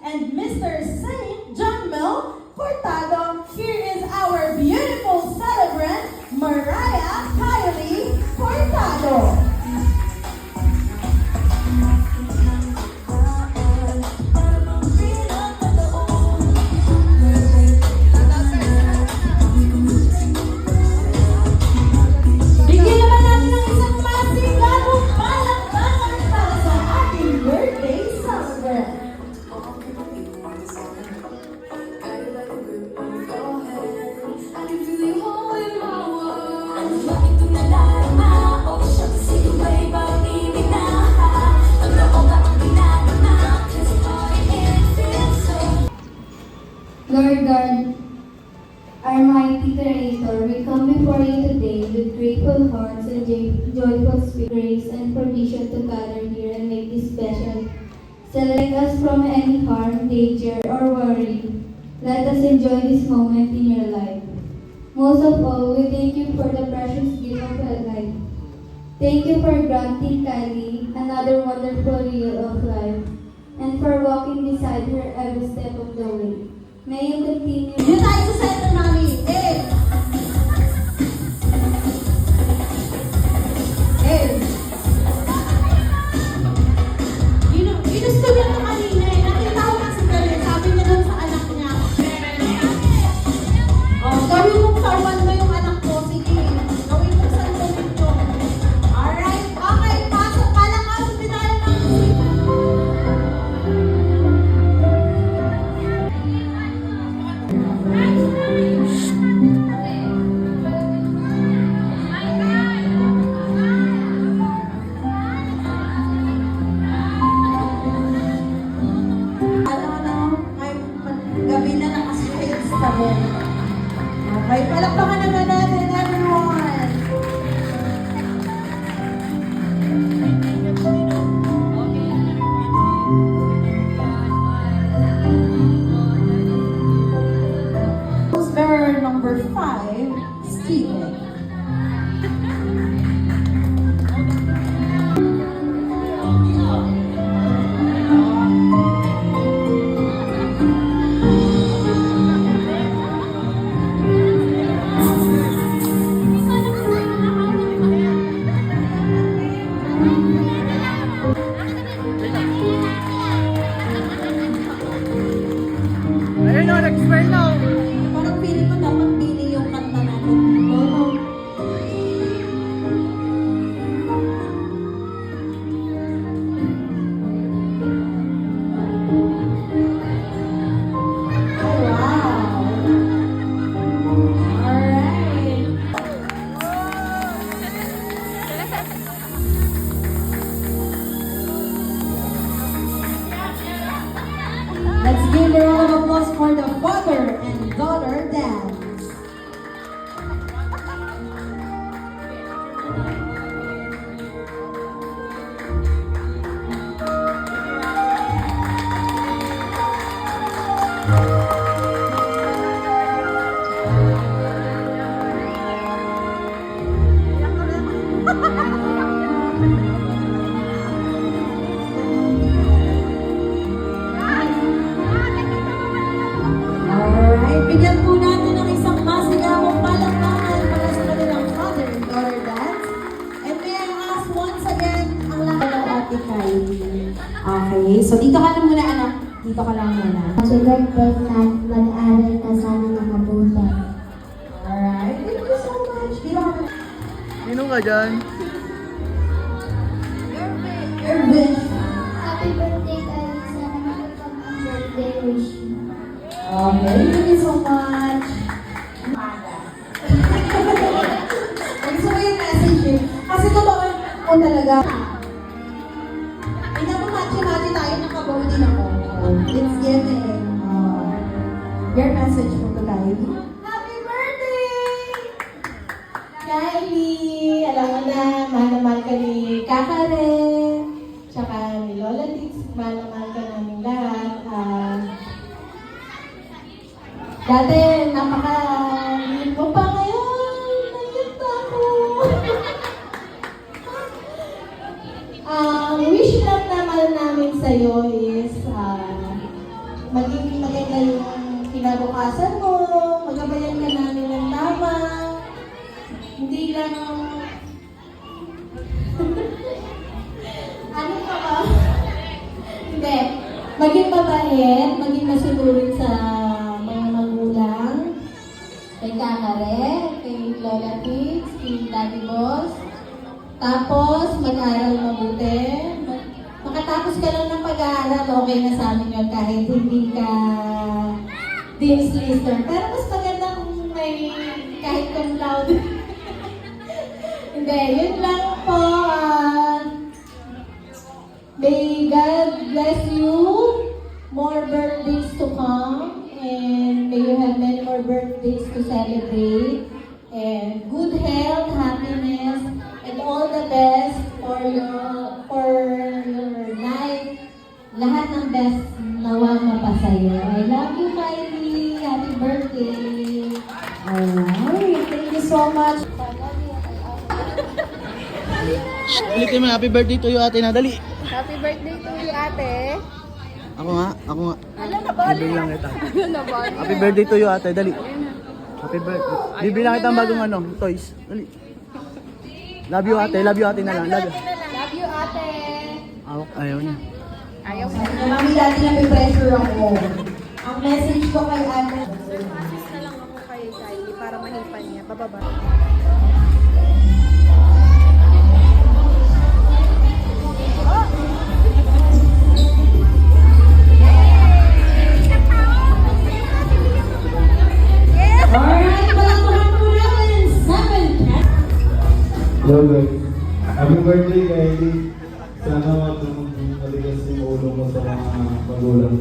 and Mr. Saint John Mel Cortado. Here is our beautiful celebrant, Mariah Kylie Cortado. Lord God, our mighty Creator, we come before you today with grateful hearts and joyful spirit, grace and provision to gather here and make this special. Select us from any harm, danger, or worry. Let us enjoy this moment in your life. Most of all, we thank you for the precious gift of her life. Thank you for granting Kylie another wonderful year of life and for walking beside her every step of the way. May you continue. Dito tayo sa center, Mami. Ginusto niya ito kanina eh. Nakita ko kasi galing. Sabi niya doon sa anak niya. Gawin mong sarwan mo yung anak ko. Sige. Gawin mong sarwan mo. Alright. Okay. Pasok. Palakasin din tayo ng musik. Gabi na nakaswitch kami. Okay, palakpakan naman natin, everyone! Poster number 5, Steven. Ayun na, nag-spell na. Parang feeling ko dapat pili yung kanta natin. Oh, wow! Alright! Let's give a round of applause for the father and daughter dance. Alright, bigyan po natin ng isang masigawang palakpakan para sa kanilang father and daughter dance. And may I ask once again ang lahat ng Ate Kylie. Okay, so dito ka na muna anak. Dito ka lang muna. Sugar test at mag-aaral ka sana ng mabuti. Alright, thank you so much. Dito ka muna. Sino ka dyan? Your wish. Happy birthday, Kylie. Sana makapag ang birthday wish mo. Okay, thank you so much. Gusto mo yung message eh. Kasi totoo ko talaga. Hindi mo match-match tayo, nakabaw din ako. It's giving. Your message mo to Kylie. Happy birthday! Kylie, alam mo na, mahal na mahal ka ni Kakare, tsaka ni Lola Dix, mahal na mahal ka namin lahat. Dati, napaka-limit mo pa ngayon, nagkita ako. Wish lang naman namin sa'yo is maging maganda yung kinabukasan mo, magabayan ka namin ng tama, hindi lang, ano ka ba? Hindi, maging mabait, maging masunurin sa mga magulang, kay Kakare, kay Lola Tix, kay Daddy Boss, tapos mag-aral mabuti. Makatapos ka lang ng pag-aaral, okay na sa amin yun kahit hindi ka Dean's Lister. Pero mas maganda kung may kahit cum laude. Hindi, yun lang po. May God bless you. More birthdays to come. And may you have many more birthdays to celebrate. And good health, happiness, and all the best for your life. Lahat ng best nawa mapasaya. I love you, Kylie. Happy birthday. Alright, thank you so much. Ulitin mo na, happy birthday to you ate na, dali. Happy birthday to you, ate. Ako nga. Alam na ba? Bibilang kita. Alam na ba? Happy birthday to you ate, dali. Happy birthday. Bibilang kita ng bagong toys. Dali. Love you ate na lang. Love you. Love you, ate. Ayaw niya. Ayaw mo. Mami, dati na may pressure ako. Ang message ko kay ate. Promise na lang ako kay Kylie para mahipan niya. Bababa. Alright, palakpakan po natin. 7. Love, happy birthday, Kylie. Sana matigas yung ulo mo sa mga magulang.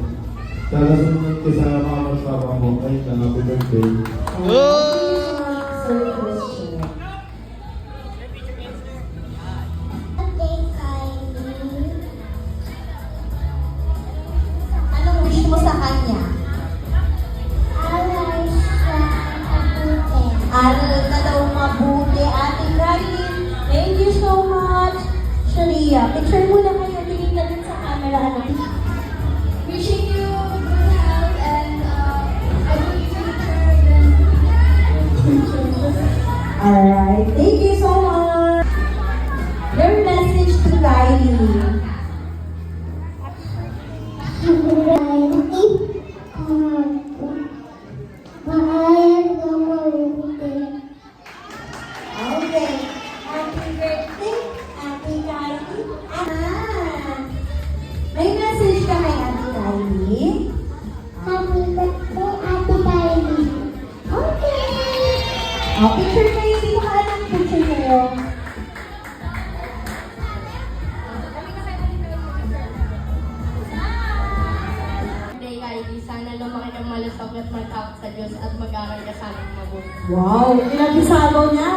Sana sumunod ka sa mga papa mo. Ay, happy birthday. Sir Christian. Anong wish mo sa kanya? Aral ka daw mabuti, Ate Kylie. Thank you so much. Sharia, picture mo na kayo. Tingin ka din sa camera. Wishing you good health and a good future. Alright, thank you so much. Your message to Kylie. Okay. Happy birthday, Ate Kylie. May message ka kay Ate Kylie? Happy birthday, Ate Kylie. Okay. Picture kayo. Dito ka alam picture kayo. Birthday, Kylie. Sana lumaki kang malusog at matawag sa Diyos at mag-aral ka sana ng mabuti. Wow, pinag-isabaw niya.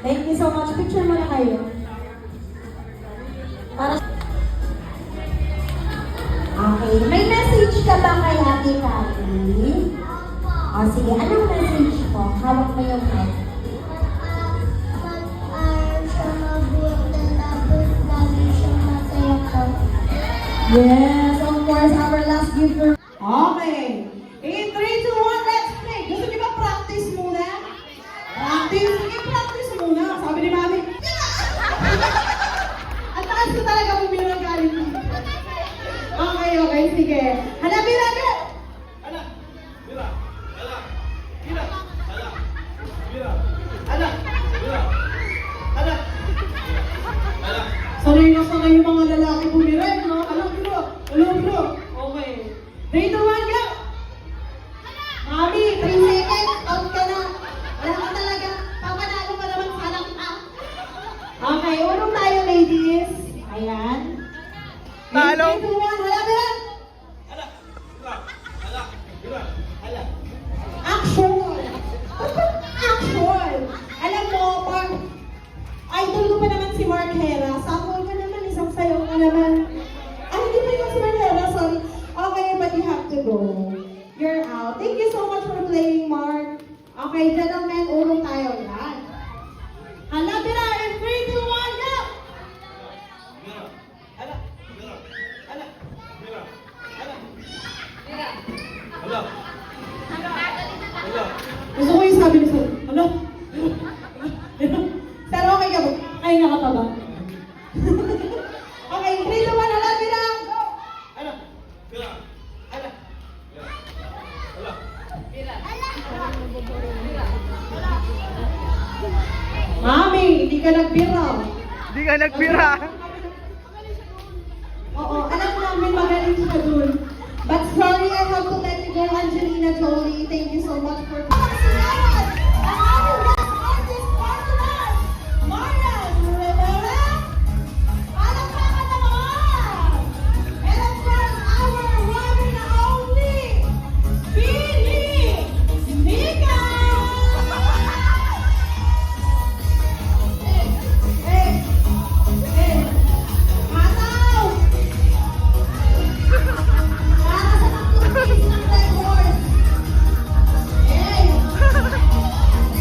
Thank you so much. Picture mo na kayo. Para Okay, may message ka ba kay Ate Kylie? O sige, anong message mo? Hawak mo yung mic. Mag-aral siya mabuti tapos lagi siya masaya ko. Yes, of course, our last giver. Okay. In 3, 2, 1, let's play. Gusto niyo ba practice muna? Practice? Sige, practice muna. Sabi ni Mami. Ang taas ko talaga bumilang galing. Okay, sige. Hanapin natin. Sanay na sanay yung mga lalaki bumilang, no? Alam, bro. Okay. 3, 2, 1, go! Mami, 3 seconds, out ka na. Wala ka talaga. Papanalo ka naman sa anak ka. Okay, urong tayo, ladies. Ayan. Talo. 3, 2, 1, wala ba? Action! Action! Alam mo, pag idol ko pa naman si Mark Hera, sample ka naman, isang sayaw ka naman. Ay, hindi pa yung si Mark Hera, sorry. Okay, but you have to go. You're out. Thank you so much for playing, Mark. Okay, gentlemen, urong tayo. Yan. Hala, Bira, in 3, 2, 1, go! tayo nagpira. Oo, alam namin magaling siya dun. But sorry, I have to let you go, Angelina Jolie. Thank you so much for...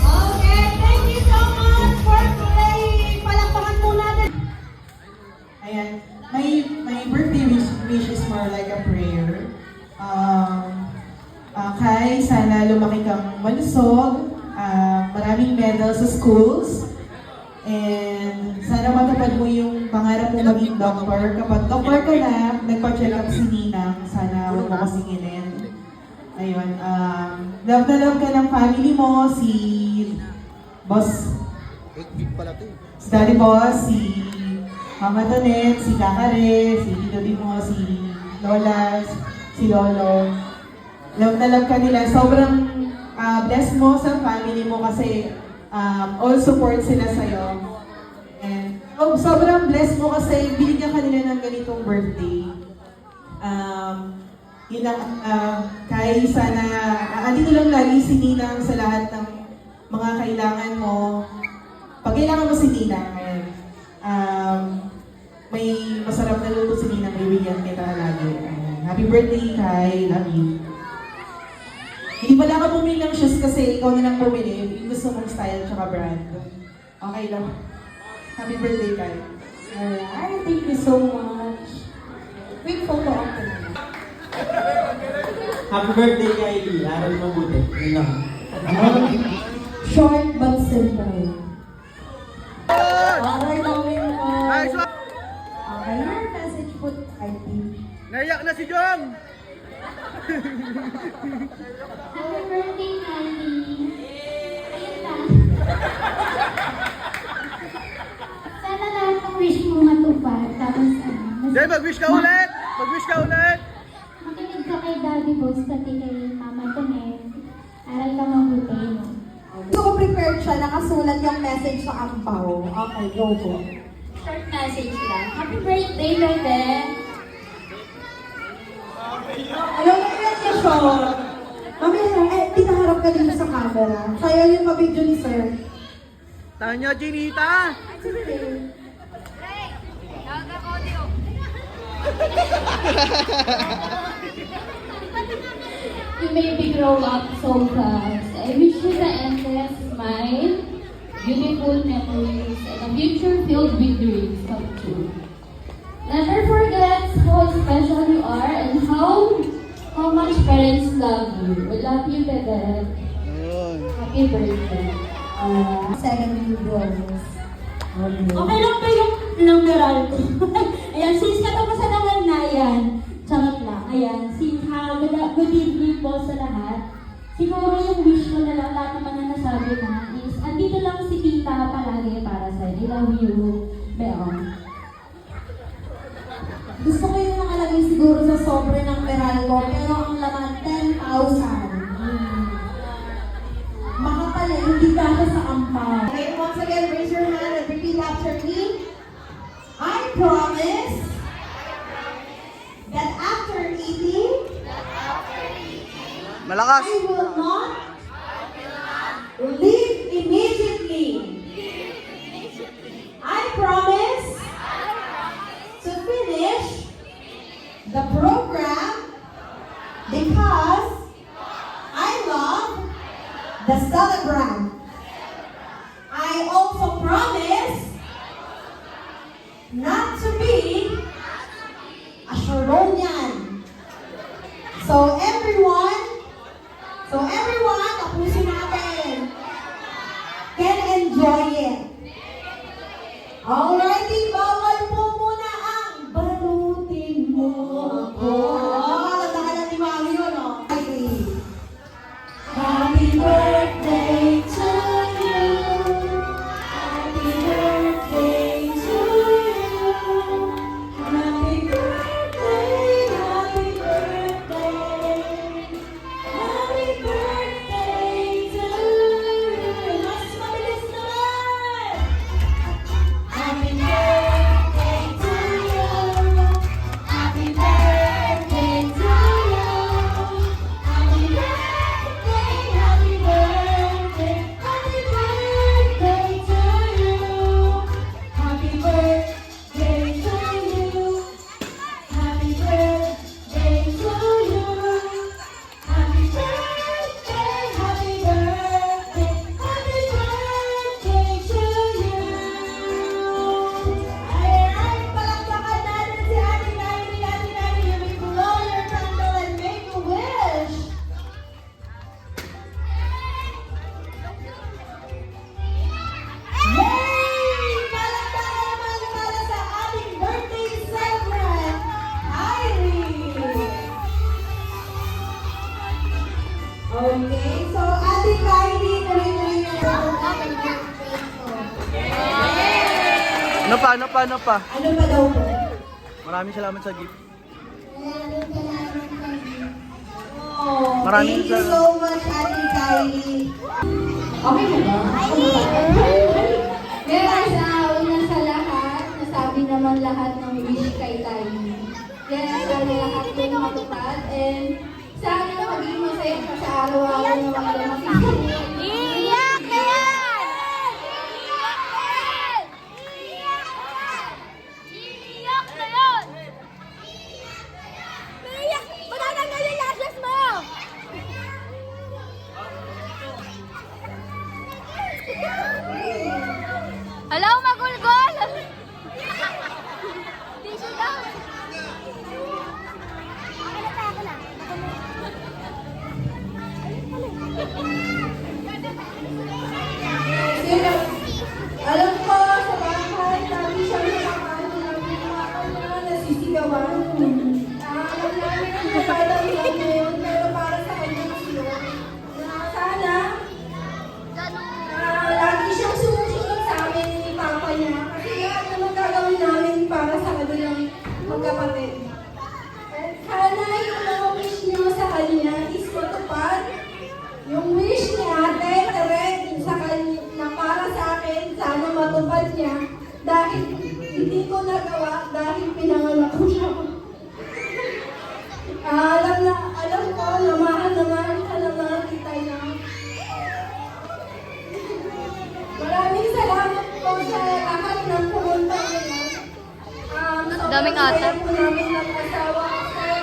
Okay, thank you so much for playing. Palakpakan po natin. Ayan, my birthday wish is more like a prayer. Kai, sana lumaki kang malusog, maraming medals sa schools, and sana matupad mo yung pangarap mo maging doctor. Kapag doctor ka na, nagpa-check up si Ninang, sana huwag mo kasinginin. Ayun, love na love ka ng family mo, si Boss, si Daddy Boss, si Mama Tonet, si Kakare, si Tito Dimo, si Lola, si Lolo. Love na love ka nila. Sobrang bless mo sa family mo kasi all support sila sa'yo. And sobrang bless mo kasi binigyan ka nila ng ganitong birthday. Yun lang, kay sana, andito lang lagi si Ninang sa lahat ng mga kailangan mo. Pag kailangan mo si Ninang, may masarap na luto si Ninang, bibigyan kita lagi. Happy birthday, Kai. Love you. Hindi pala ka bumili ng shoes kasi ikaw na lang bumili. Yung gusto mong style tsaka brand. Okay lang. Happy birthday, Kai. Alright, thank you so much. Quick photo op ko na. Happy birthday, Kylie. Aral mabuti. Yun lang. Short but simple. Alright, gawin mo. Nice one! Okay, your message po, Kylie. Naiyak na si Jong! Happy birthday, Kylie! Ayun lang. Sana lahat ng wish mo matupad. Tapos Dahil mag-wish ka ulit! Mag-wish ka ulit! makinig ka kay Daddy Boss, pati kay Mama Tonet. Aral ka mabuti. Gusto ko prepared siya, nakasulat yung message sa ampaw. Okay, go po. Short message lang. Happy birthday, Bebe! Alam mo yan niya siya. Mamaya, pinaharap ka dito sa camera. Sa'yo yung mabidyo ni Sir. Tanya, Chinita! You maybe grow up so fast. I wish you the endless smile, beautiful memories, and a future filled with dreams come true. Never forget how special you are and how much parents love you. We love you, Bebe. Happy birthday. 7 girls. Okay lang ba yung numeral ko? Ayan, since katapusan naman na yan, charot lang. Ayan, good evening po sa lahat. Siguro yung wish ko na lang, lahat naman na nasabi na is, andito lang si Tita palagi para sa'yo. I love you, Beon. Gusto ko yung nakalagay siguro sa sobre ng Meralco, pero ang laman 10,000. Makapal eh, hindi kasha sa ampaw. Okay, once again, raise your hand and repeat after me. I promise that after eating, Malakas! I will not leave immediately. I promise to finish the program because I love the celebrant. I also promise not to be a Sharonian. So everyone, tapusin natin, can enjoy it. Alrighty, bawal po muna ang balutin mo ako. Nagdakalan ni Mami yun, oh. Happy birthday to you. Happy birthday to Ano pa? Ano pa daw po? Maraming salamat sa gift. Oh, Maraming thank you so much, Ate Kylie. Okay na ba? Meron unang sa lahat, nasabi naman lahat ng wish kay Kylie. Kaya sana lahat yung matupad and sana maging masaya ka sa araw-araw na magdamasin. Iyak na yan! Iyak na yan! Iyak na yan! Iyak! Matatanggal yung lashes mo! Hello, magulgol! Tissue daw! Ako na. Alam ko, sa bahay, lagi siya nasisigawan. Alam namin ang kapatang lang ngayon, pero para sa kanya kasi yun, na sana, lagi siyang sumusunod sa amin ni Papa niya. Kasi lahat naman gagawin namin para sa kanilang magkapatid. At sana yung mga wish niyo sa kanya is matupad. Yung wish ni Ate Tere sa kanya na para sa akin, sana matupad niya. Dahil hindi ko nagawa dahil pinanganak ko siya. Alam ko na mahal ka ng mga kita niya. Maraming salamat po sa lahat ng pumunta ngayon. Daming ate. Sobrang saya po namin mag-asawa kasi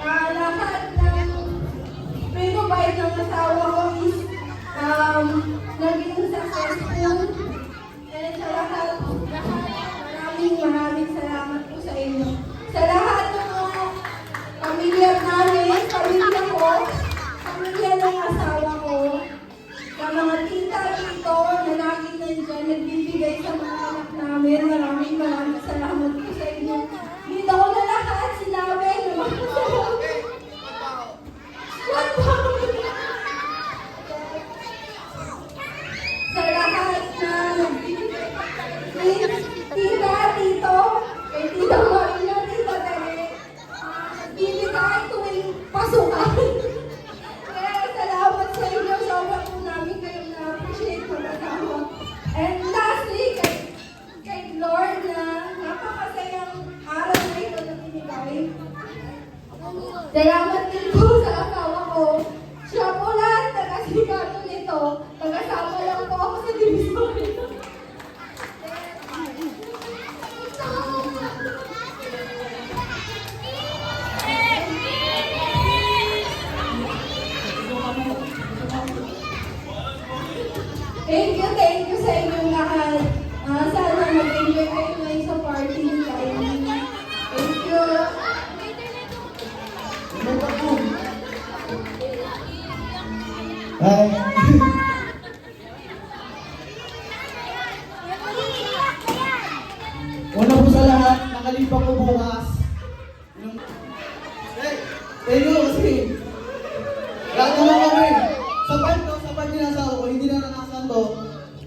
lahat ng pinubahid ng asawa ko is naging successful. And sa lahat, maraming salamat po sa inyo. Sa lahat ng mga pamilya namin, pamilya ko, pamilya ng asawa ko, sa mga tita dito na lagi nandiyan, nagbibigay sa mga anak namin, maraming salamat po sa inyo. Dito ko na lahat sinabi na magpasalamat. Sa lahat na nagbibigay tita, tito, kay tita Marina, tita Tere, nagbibigay tuwing pasukan. Kaya salamat sa inyo, sobrang po namin kayo na-appreciate mag-asawa. And lastly, kay Lord na napakasayang araw na ito na binigay. Salamat din po sa asawa ko. Siya po lahat taga-sikato nito. Taga-sama lang po ako sa divisory. Thank you sa inyong lahat. Sana mag-enjoy kayo ngayon sa party ni Kylie. Thank you. Ay, una po sa lahat, nakalipa ko bukas. Thank you kasi lahat naman kami. Sapat din ang asawa ko, hindi na nanasan to.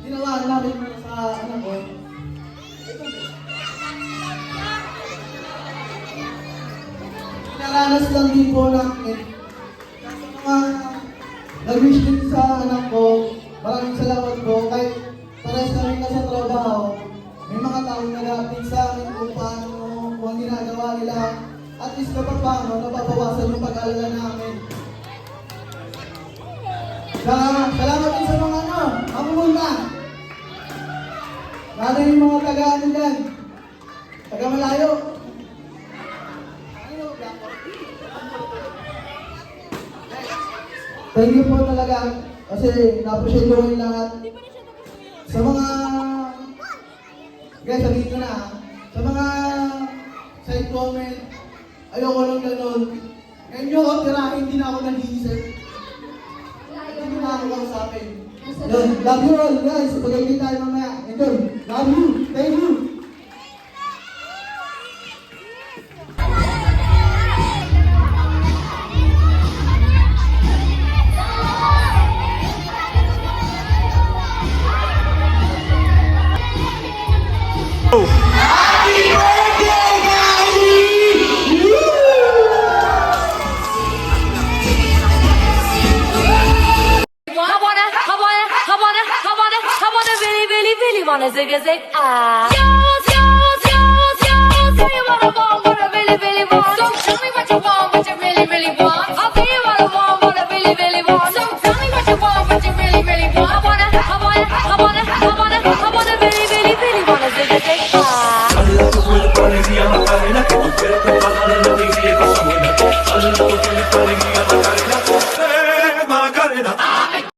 Ginawa namin sa anak ko. Pinaranas lang din po namin. Sa mga nag-wish din sa anak ko, maraming salamat po. Kahit pares kami na sa trabaho, may mga taong nag-update sa akin kung paano kung ang ginagawa nila. At least kapag paano, napapawasan yung pag-alala namin. Salamat din sa mga mapumunta. Lalo yung mga taga-ano dyan, taga-malayo. Thank you po talaga kasi na-appreciate ko rin lahat. Sa mga guys, sabihin ko na sa mga side comment, ayoko lang ganun. Ngayon nyo ako tirahin, hindi na ako nag-iisip. Hindi mo na ako kausapin. Yun, love you all guys, pag-ibig tayo mamaya. And yun, love you, thank you. Oh! music. Yo, tell you what I want, what I really, really want. So tell me what you want, what you really, really want. I'll tell you what I want, what I really, really want. So tell me what you want, what you really, really want. I wanna really, really, really wanna zig zig.